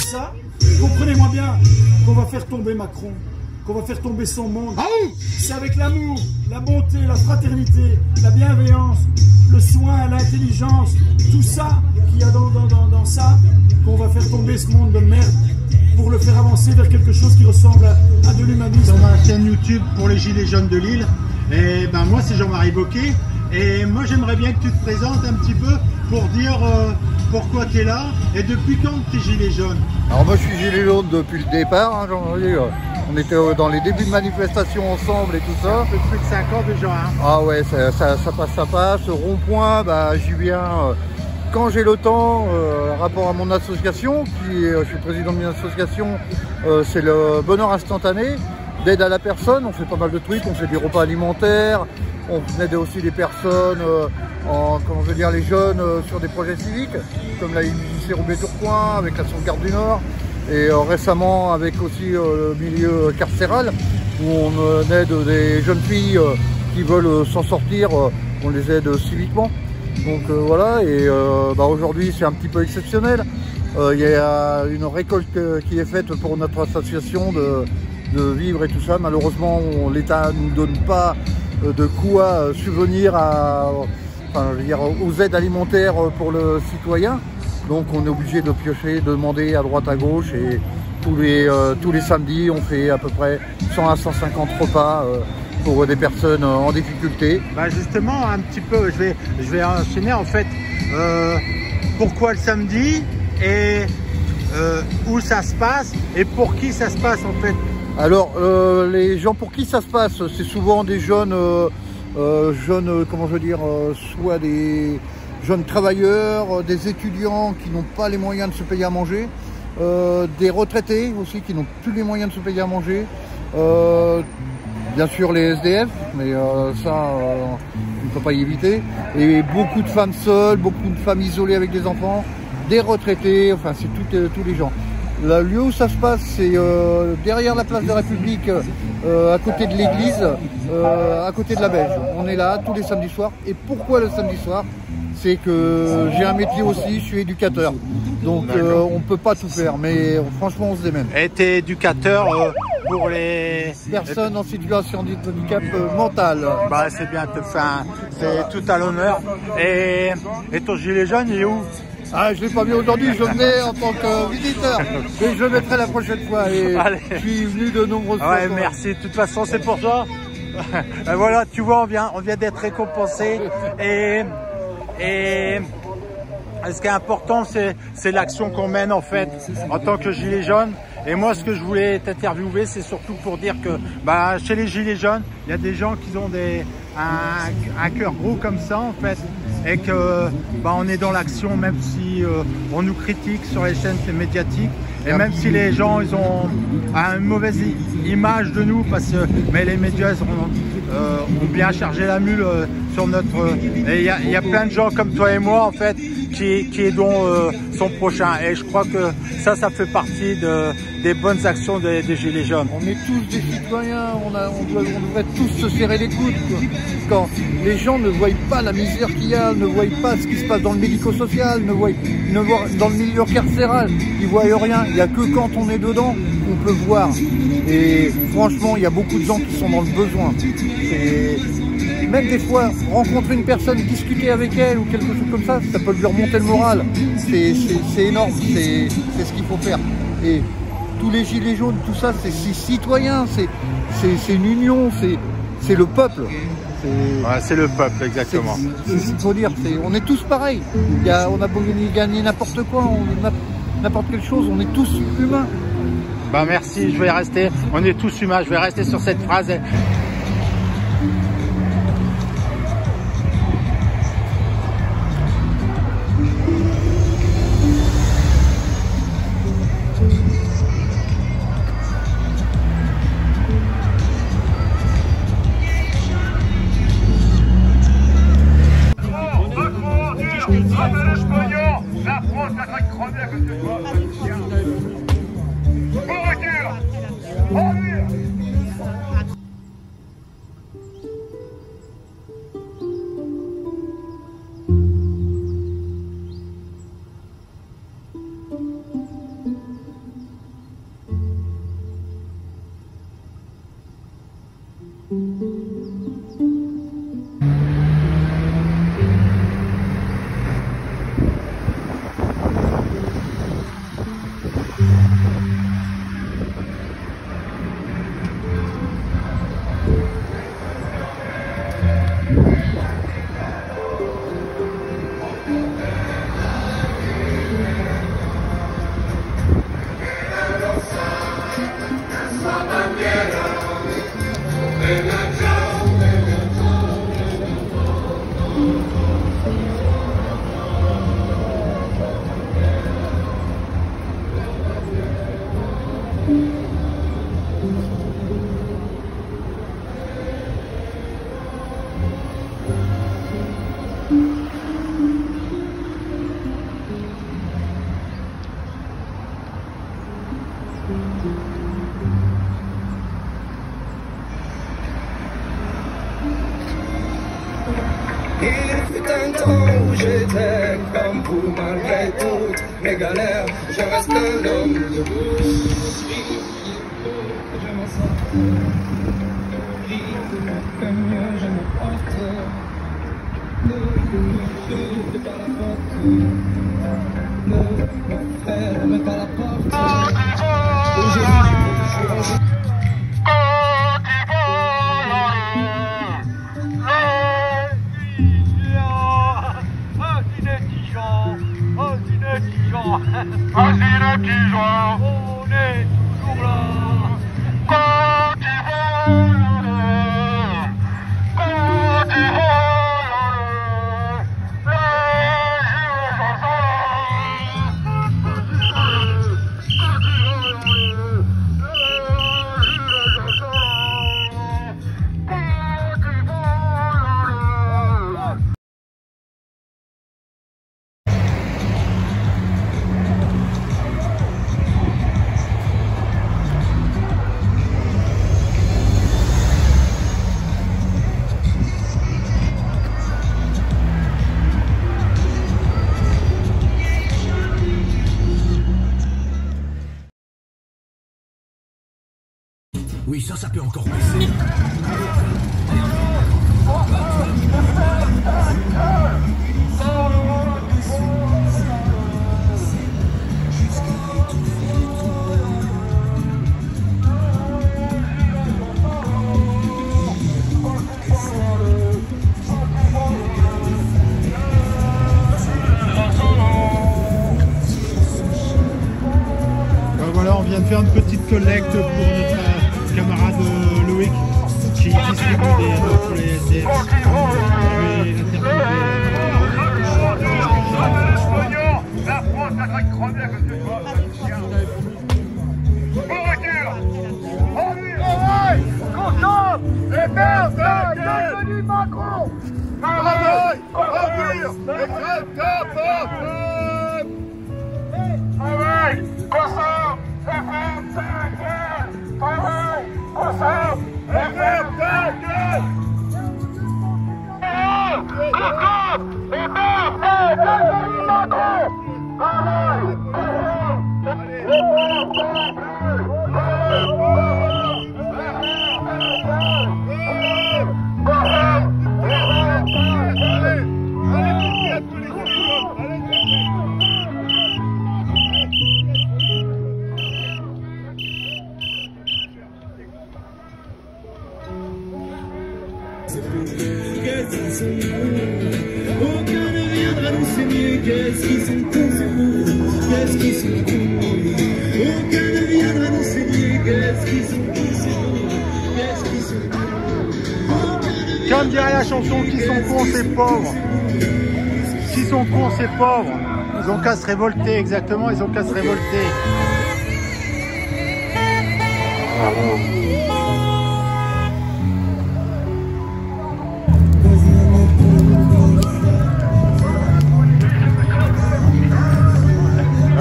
ça, comprenez-moi bien, qu'on va faire tomber Macron, qu'on va faire tomber son monde. C'est avec l'amour, la bonté, la fraternité, la bienveillance, le soin, l'intelligence, tout ça qu'il y a dans ça, qu'on va faire tomber ce monde de merde pour le faire avancer vers quelque chose qui ressemble à de l'humanisme. Sur ma chaîne YouTube pour les Gilets jaunes de Lille, et ben moi c'est Jean-Marie Bocquet, et moi j'aimerais bien que tu te présentes un petit peu pour dire pourquoi tu es là et depuis quand tu es gilet jaune. Alors moi je suis gilet jaune depuis le départ, hein, Jean-Marie. On était dans les débuts de manifestation ensemble et tout ça. Ça fait plus de 5 ans déjà. Hein. Ah ouais, ça passe. Rond-point, bah, j'y viens quand j'ai le temps, rapport à mon association, je suis président d'une association, c'est le bonheur instantané, d'aide à la personne. On fait pas mal de trucs, on fait des repas alimentaires, on aide aussi les personnes, comment je veux dire, les jeunes sur des projets civiques, comme la lycée Roubaix-Tourcoing, avec la sauvegarde du Nord, et récemment avec aussi le milieu carcéral, où on aide des jeunes filles qui veulent s'en sortir, on les aide civiquement. Donc voilà, et aujourd'hui c'est un petit peu exceptionnel. Il y a une récolte qui est faite pour notre association de vivres et tout ça. Malheureusement, l'État ne nous donne pas de quoi subvenir aux aides alimentaires pour le citoyen. Donc on est obligé de piocher, de demander à droite à gauche, et tous les samedis on fait à peu près 100 à 150 repas pour des personnes en difficulté. Bah justement, un petit peu, je vais enchaîner en fait. Pourquoi le samedi et où ça se passe et pour qui ça se passe en fait? Alors les gens pour qui ça se passe, c'est souvent des jeunes, comment je veux dire, soit des jeunes travailleurs, des étudiants qui n'ont pas les moyens de se payer à manger, des retraités aussi qui n'ont plus les moyens de se payer à manger, bien sûr les SDF, mais ça on ne peut pas y éviter, et beaucoup de femmes seules, beaucoup de femmes isolées avec des enfants, des retraités, enfin c'est tous les gens. Le lieu où ça se passe, c'est derrière la place de la République, à côté de l'église, à côté de la Belge. On est là tous les samedis soirs. Et pourquoi le samedi soir? C'est que j'ai un métier aussi, je suis éducateur. Donc on ne peut pas tout faire, mais franchement on se démène. Et tu es éducateur pour les personnes en situation de handicap mental. Bah c'est bien, c'est tout à l'honneur. Et ton gilet jaune, il est où? Ah, je ne l'ai pas mis aujourd'hui, je venais en tant que visiteur, mais je le mettrai la prochaine fois, et je suis venu de nombreuses fois. Ouais, merci, de toute façon c'est pour toi. Et voilà, tu vois, on vient d'être récompensé, et ce qui est important, c'est l'action qu'on mène en fait en tant que gilet jaune. Et moi, ce que je voulais t'interviewer, c'est surtout pour dire que chez les gilets jaunes, il y a des gens qui ont un cœur gros comme ça en fait, et que on est dans l'action, même si on nous critique sur les chaînes médiatiques, et même si les gens ils ont une mauvaise image de nous, mais les médias ont bien chargé la mule sur notre... Et il y a plein de gens comme toi et moi en fait qui aidons son prochain, et je crois que ça fait partie des bonnes actions des gilets jaunes. On est tous des citoyens, on devrait tous se serrer les coudes. Quand les gens ne voient pas la misère qu'il y a, ne voient pas ce qui se passe dans le médico-social, ne voient dans le milieu carcéral, ils ne voient rien. Il n'y a que quand on est dedans qu'on peut voir. Et franchement, il y a beaucoup de gens qui sont dans le besoin. Même des fois, rencontrer une personne, discuter avec elle ou quelque chose comme ça, ça peut lui remonter le moral. C'est énorme, c'est ce qu'il faut faire. Et tous les gilets jaunes, tout ça, c'est citoyen, c'est une union, c'est le peuple. C'est le peuple, exactement. C'est ce qu'il faut dire, on est tous pareils. On a beau gagner n'importe quoi, n'importe quelle chose, on est tous humains. Merci, je vais rester, on est tous humains, je vais rester sur cette phrase. La France va te crever à côté de toi. On recule. On recule. Il fut un temps où j'étais comme vous, malgré toutes mes galères, je reste un homme debout. Je m'en sors, comme je me porte. Ne fais pas la porte, ne ferme pas la porte. Vas-y le petit Jean, on est toujours là. Quand tu voles, quand tu voles, les jours Oui, ça peut encore baisser. Voilà, on vient de faire une petite collecte pour notre camarade Loïc qui distribue pour les SDF. La France a cru crever à cause de toi. Voiture. Travail. Concentre. Et merde, bienvenue Macron. Travail. Ordure. Et crève ta porte. Travail. Concentre. Et ferme ta gueule. Travail. Concentre. Et ferme ta gueule. Concentre. Et ferme ta gueule. Bienvenue Macron. Travail. Aucun ne viendra nous saigner, qu'est-ce qu'ils sont cons ces mots, qu'est-ce qu'ils sont cons. Aucun ne viendra nous saigner, qu'est-ce qu'ils sont cons ces mots, qu'est-ce qu'ils sont cons. Comme dirait la chanson, qui sont cons ces pauvres. Qui sont cons ces pauvres. Ils ont qu'à se révolter, exactement, ils ont qu'à se révolter.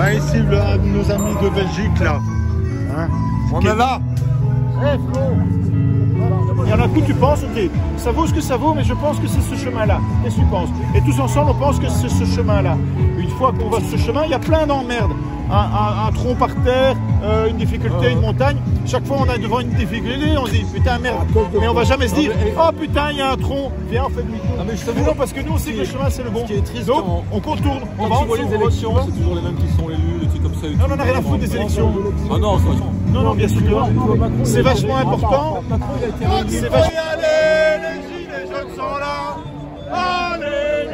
Ah, ici, nos amis de Belgique, là. Hein, on est là. Il y en a plus, tu penses, ok, ça vaut ce que ça vaut, mais je pense que c'est ce chemin-là. Qu'est-ce que tu penses? Et tous ensemble, on pense que c'est ce chemin-là. Une fois qu'on va sur ce chemin, il y a plein d'emmerdes. un tronc par terre, une difficulté, une montagne. Chaque fois on est devant une difficulté, on se dit putain merde, mais on va jamais se dire oh putain il y a un tronc, viens on fait demi-tour. Non, parce que nous on sait que le chemin c'est le bon. Ce qui est triste, donc on contourne, on va quand tu vois les élections, c'est toujours les mêmes qui sont élus, des trucs comme ça. Non, on en a rien à foutre des élections. Ah non, non, bien sûr. C'est vachement important. C'est vachement... Allez, les gilets jaunes sont là. Allez,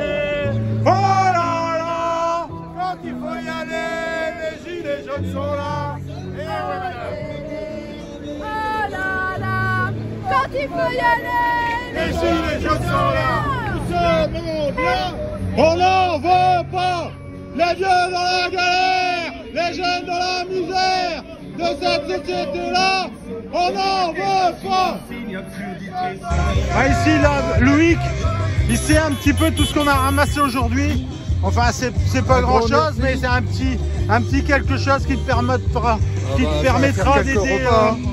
oh là là. Quand il faut y aller, les gilets jaunes sont là. Et oh là là. Quand il faut y aller, les gilets jaunes sont là. Tout ce monde-là, on n'en veut pas. Les vieux dans la galère, les jeunes dans la misère de cette société-là, on n'en veut pas. Ah, ici, là, Loïc, il sait un petit peu tout ce qu'on a ramassé aujourd'hui. Enfin, c'est pas grand-chose, mais c'est un petit quelque chose qui te permettra d'aider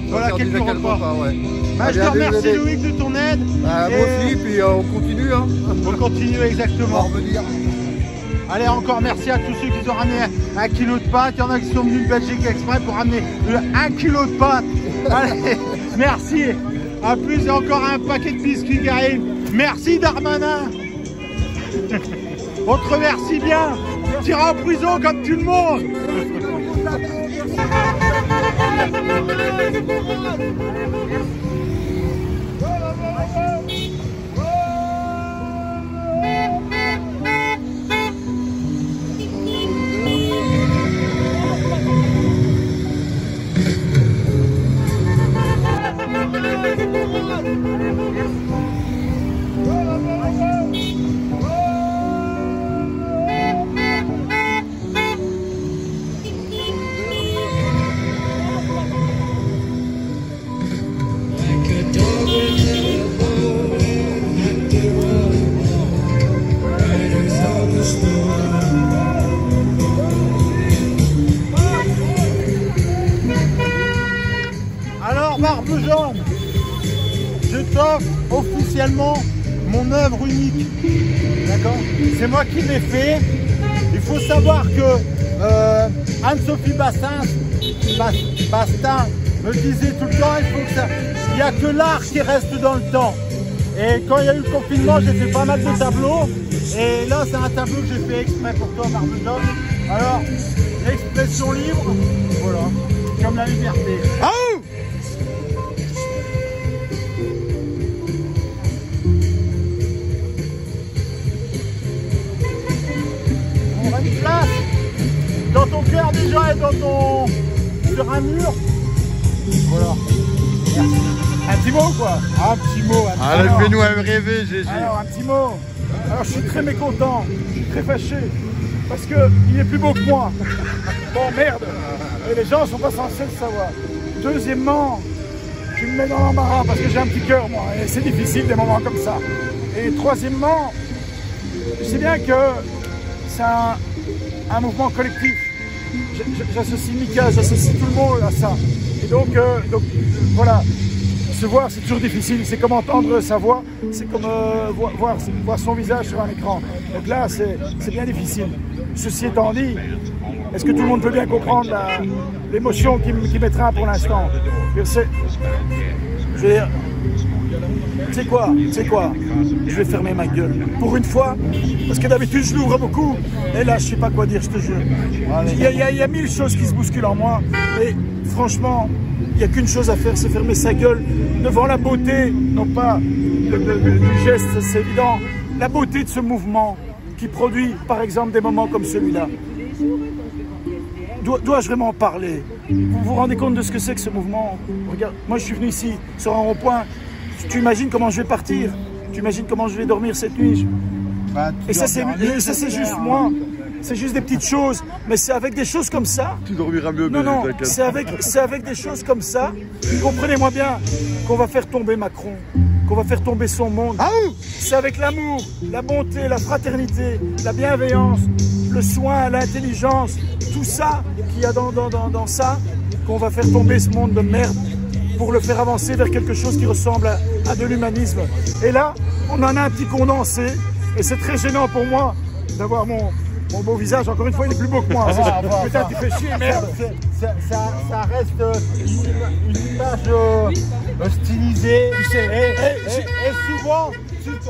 voilà, quelques repas. Ouais. Bah, je te remercie, Loïc, de ton aide. Moi aussi, puis on continue. Hein. On continue, exactement. On va revenir. Allez, encore merci à tous ceux qui ont ramené 1 kilo de pâtes. Il y en a qui sont venus de Belgique exprès pour ramener 1 kilo de pâtes. Allez, merci. A plus, et encore un paquet de biscuits qui arrive. Merci Darmanin. On te remercie bien. Tu iras en prison comme tout le monde. Alors, Barbe Jaune, je t'offre officiellement mon œuvre unique. D'accord? C'est moi qui l'ai fait. Il faut savoir que Anne-Sophie Bastin me disait tout le temps, il n'y a que l'art qui reste dans le temps. Et quand il y a eu le confinement, j'ai fait pas mal de tableaux. Et là, c'est un tableau que j'ai fait exprès pour toi, Barbe Jaune. Alors, l'expression libre, voilà, comme la liberté. Ah! Place dans ton cœur déjà et sur un mur. Voilà. Merci. Un petit mot quoi. Un petit mot. Alors, fais-nous rêver, Gégé. Alors un petit mot. Alors je suis très mécontent, je suis très fâché parce qu'il est plus beau que moi. Bon merde. Et les gens sont pas censés le savoir. Deuxièmement, tu me mets dans l'embarras parce que j'ai un petit cœur moi et c'est difficile des moments comme ça. Et troisièmement, je sais bien que c'est un mouvement collectif. J'associe Mika, j'associe tout le monde à ça. Et donc voilà, se voir c'est toujours difficile, c'est comme entendre sa voix, c'est comme voir son visage sur un écran. Donc là c'est bien difficile. Ceci étant dit, est-ce que tout le monde peut bien comprendre l'émotion qui m'étreint pour l'instant? Je veux dire, c'est quoi? Je vais fermer ma gueule. Pour une fois, parce que d'habitude je l'ouvre beaucoup. Et là, je sais pas quoi dire, je te jure. Il y a 1000 choses qui se bousculent en moi. Et franchement, il n'y a qu'une chose à faire, c'est fermer sa gueule devant la beauté, non pas du geste, c'est évident, la beauté de ce mouvement qui produit, par exemple, des moments comme celui-là. Dois-je vraiment en parler? Vous vous rendez compte de ce que c'est que ce mouvement? Regarde, moi je suis venu ici, sur un rond-point. Tu imagines comment je vais partir? Tu imagines comment je vais dormir cette nuit? Et ça c'est juste moi. C'est juste des petites choses. Mais c'est avec des choses comme ça. Tu dormiras mieux. Non, c'est avec des choses comme ça. Comprenez-moi bien qu'on va faire tomber Macron. Qu'on va faire tomber son monde. C'est avec l'amour, la bonté, la fraternité, la bienveillance, le soin, l'intelligence, tout ça qu'il y a dans ça, qu'on va faire tomber ce monde de merde pour le faire avancer vers quelque chose qui ressemble à de l'humanisme. Et là, on en a un petit condensé, et c'est très gênant pour moi d'avoir Mon beau visage, encore une fois, il est plus beau que moi. Putain, tu fais chier, merde. Ça reste une image stylisée. Tu sais, Et souvent,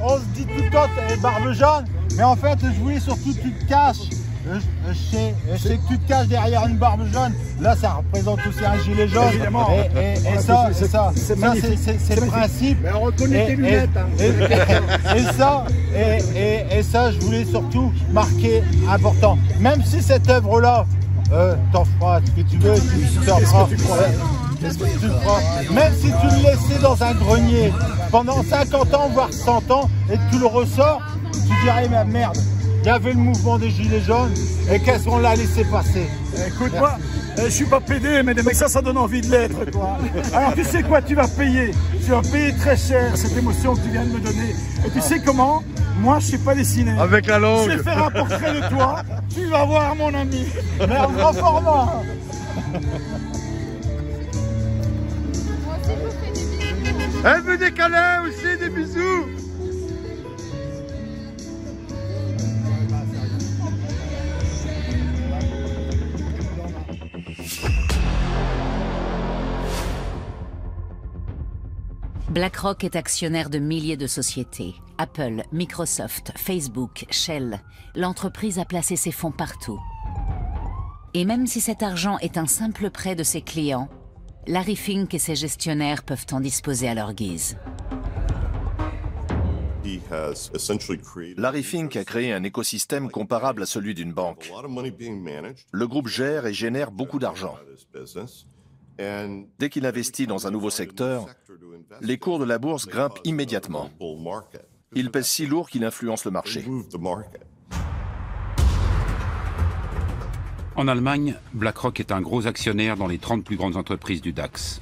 on se dit tout le temps, t'es barbe jaune, mais en fait, je voulais surtout que tu te caches. Je sais que tu te caches derrière une barbe jaune. Là, ça représente aussi un gilet jaune. Évidemment. Et ça, c'est le principe. Mais on reconnaît tes lunettes. Et ça, je voulais surtout marquer important. Même si cette œuvre-là, t'en feras ce que tu veux, même si tu le laissais dans un grenier pendant 50 ans, voire 100 ans, et que tu le ressors, tu dirais, mais merde, il y avait le mouvement des Gilets jaunes, et qu'est-ce qu'on l'a laissé passer? Écoute-moi, je suis pas pédé, mais ça donne envie de l'être, quoi. Alors tu sais quoi, tu vas payer très cher cette émotion que tu viens de me donner. Et tu sais comment? Moi, je sais pas dessiner. Avec la langue. Je vais faire un portrait de toi, tu vas voir mon ami. Mais en grand format. Elle veut des câlins aussi, des bisous. BlackRock est actionnaire de milliers de sociétés. Apple, Microsoft, Facebook, Shell. L'entreprise a placé ses fonds partout. Et même si cet argent est un simple prêt de ses clients, Larry Fink et ses gestionnaires peuvent en disposer à leur guise. Larry Fink a créé un écosystème comparable à celui d'une banque. Le groupe gère et génère beaucoup d'argent. Dès qu'il investit dans un nouveau secteur, les cours de la bourse grimpent immédiatement. Il pèse si lourd qu'il influence le marché. En Allemagne, BlackRock est un gros actionnaire dans les 30 plus grandes entreprises du DAX.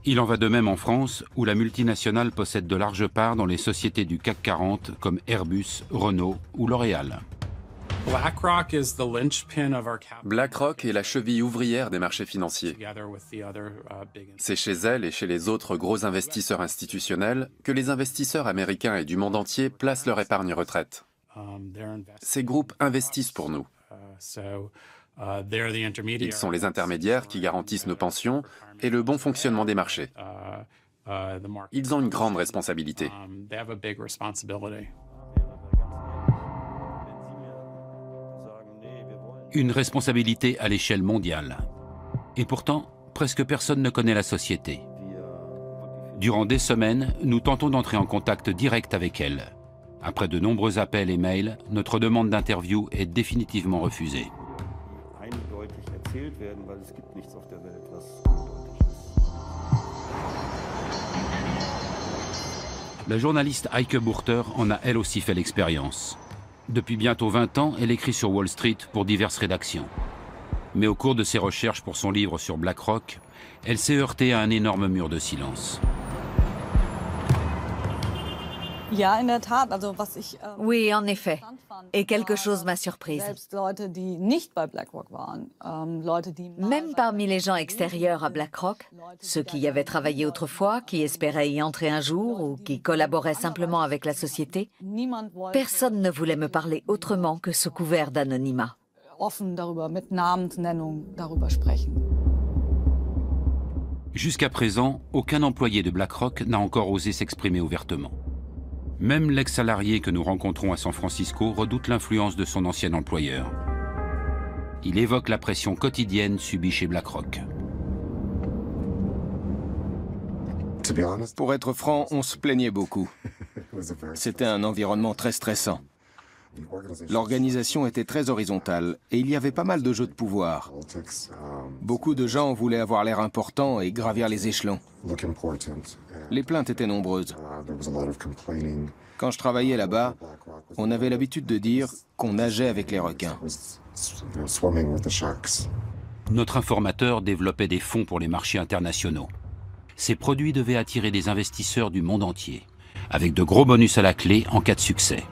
Il en va de même en France, où la multinationale possède de larges parts dans les sociétés du CAC 40 comme Airbus, Renault ou L'Oréal. BlackRock est la cheville ouvrière des marchés financiers. C'est chez elle et chez les autres gros investisseurs institutionnels que les investisseurs américains et du monde entier placent leur épargne retraite. Ces groupes investissent pour nous. Ils sont les intermédiaires qui garantissent nos pensions et le bon fonctionnement des marchés. Ils ont une grande responsabilité. Une responsabilité à l'échelle mondiale. Et pourtant, presque personne ne connaît la société. Durant des semaines, nous tentons d'entrer en contact direct avec elle. Après de nombreux appels et mails, notre demande d'interview est définitivement refusée. La journaliste Heike Burter en a elle aussi fait l'expérience. Depuis bientôt 20 ans, elle écrit sur Wall Street pour diverses rédactions. Mais au cours de ses recherches pour son livre sur BlackRock, elle s'est heurtée à un énorme mur de silence. Oui, en effet. Et quelque chose m'a surprise. Même parmi les gens extérieurs à BlackRock, ceux qui y avaient travaillé autrefois, qui espéraient y entrer un jour ou qui collaboraient simplement avec la société, personne ne voulait me parler autrement que sous couvert d'anonymat. Jusqu'à présent, aucun employé de BlackRock n'a encore osé s'exprimer ouvertement. Même l'ex-salarié que nous rencontrons à San Francisco redoute l'influence de son ancien employeur. Il évoque la pression quotidienne subie chez BlackRock. Pour être franc, on se plaignait beaucoup. C'était un environnement très stressant. L'organisation était très horizontale et il y avait pas mal de jeux de pouvoir. Beaucoup de gens voulaient avoir l'air important et gravir les échelons. Les plaintes étaient nombreuses. Quand je travaillais là-bas, on avait l'habitude de dire qu'on nageait avec les requins. Notre informateur développait des fonds pour les marchés internationaux. Ces produits devaient attirer des investisseurs du monde entier, avec de gros bonus à la clé en cas de succès.